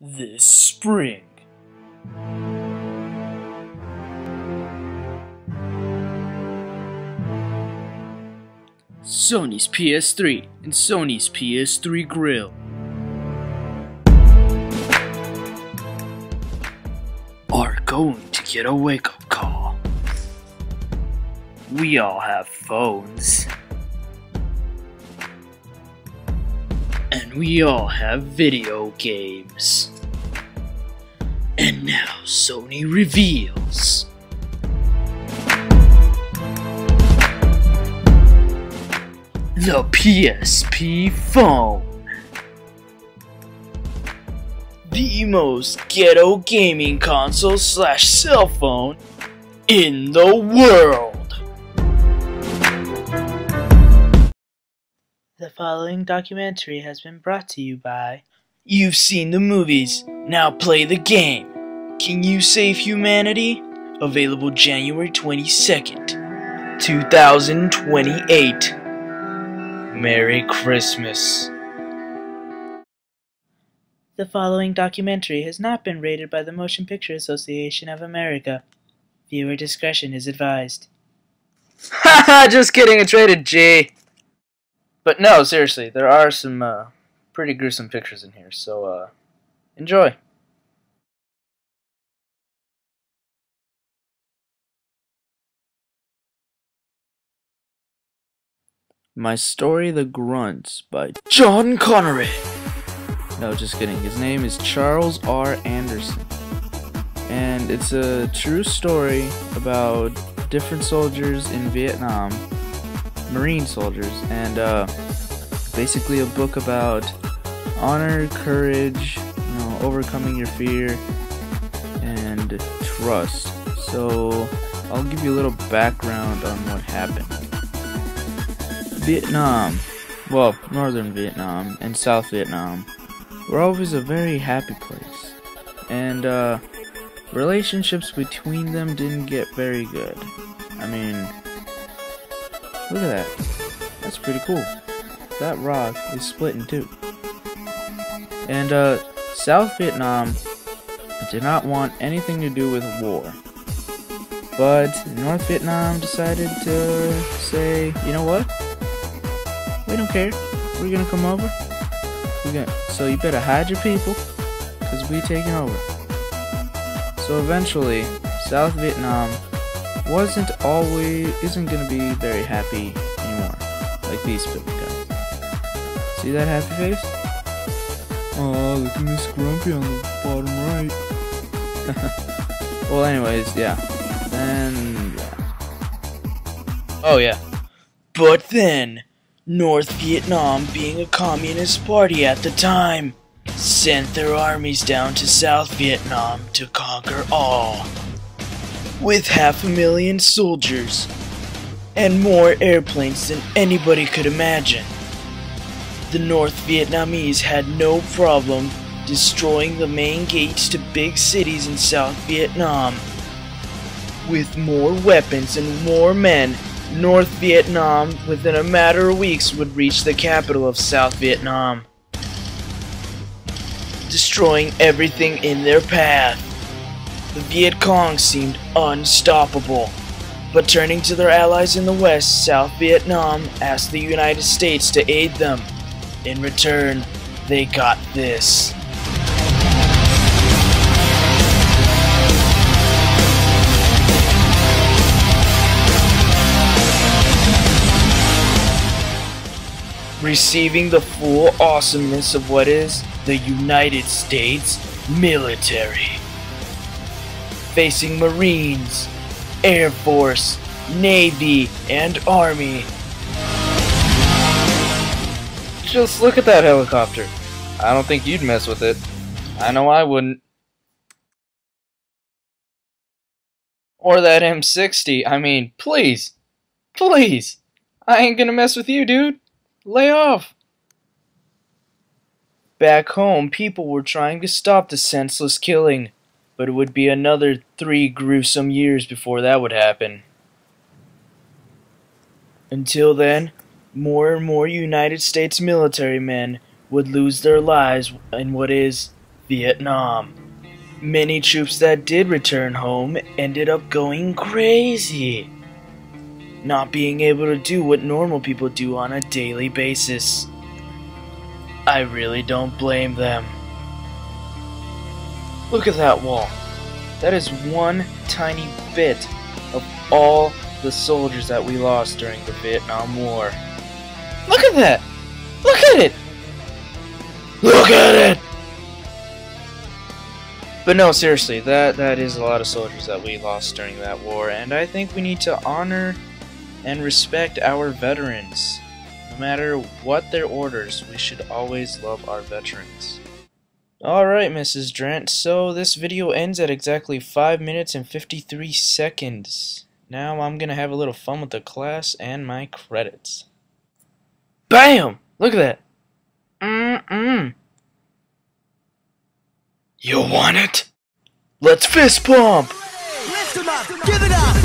this spring. Sony's PS3 and Sony's PS3 grill are going to get a wake-up call. We all have phones. And we all have video games. And now Sony reveals the PSP phone. The most ghetto gaming console / cell phone in the world. The following documentary has been brought to you by You've Seen the Movies, Now Play the Game. Can You Save Humanity? Available January 22nd, 2028. Merry Christmas. The following documentary has not been rated by the Motion Picture Association of America. Viewer discretion is advised. Haha, just kidding, it's rated G. But no, seriously, there are some pretty gruesome pictures in here, so enjoy. My Story the Grunts by John Connery. No, just kidding. His name is Charles R. Anderson. And it's a true story about different soldiers in Vietnam, Marine soldiers, and basically a book about honor, courage, overcoming your fear, and trust. So I'll give you a little background on what happened. Vietnam, well, northern Vietnam and South Vietnam were always a very happy place, and relationships between them didn't get very good. I mean, look at that. That's pretty cool. That rock is split in two. And South Vietnam did not want anything to do with war. But North Vietnam decided to say, you know what? We don't care. We're gonna come over. So you better hide your people, because we taking over. So eventually, South Vietnam isn't gonna be very happy anymore. Like these guys. See that happy face? Oh, look at Miss Grumpy on the bottom right. Well, anyways, yeah. Then, yeah. Oh, yeah. But then, North Vietnam, being a communist party at the time, sent their armies down to South Vietnam to conquer all. With 500,000 soldiers, and more airplanes than anybody could imagine. The North Vietnamese had no problem destroying the main gates to big cities in South Vietnam. With more weapons and more men, North Vietnam, within a matter of weeks, would reach the capital of South Vietnam, destroying everything in their path. The Viet Cong seemed unstoppable, but turning to their allies in the West, South Vietnam asked the United States to aid them. In return, they got this. Receiving the full awesomeness of what is the United States military. Facing Marines, Air Force, Navy, and Army. Just look at that helicopter. I don't think you'd mess with it. I know I wouldn't. Or that M60. I mean, please. Please. I ain't gonna mess with you, dude. Lay off. Back home, people were trying to stop the senseless killing, but it would be another 3 gruesome years before that would happen. Until then, more and more United States military men would lose their lives in what is Vietnam. Many troops that did return home ended up going crazy, not being able to do what normal people do on a daily basis. I really don't blame them. Look at that wall. That is one tiny bit of all the soldiers that we lost during the Vietnam War. Look at that! Look at it! Look at it! But no, seriously, that is a lot of soldiers that we lost during that war, and I think we need to honor and respect our veterans. No matter what their orders, we should always love our veterans. Alright, Mrs. Drent, so this video ends at exactly 5 minutes and 53 seconds. Now I'm gonna have a little fun with the class and my credits. BAM! Look at that! You want it? Let's fist pump! Lift him up! Give it up!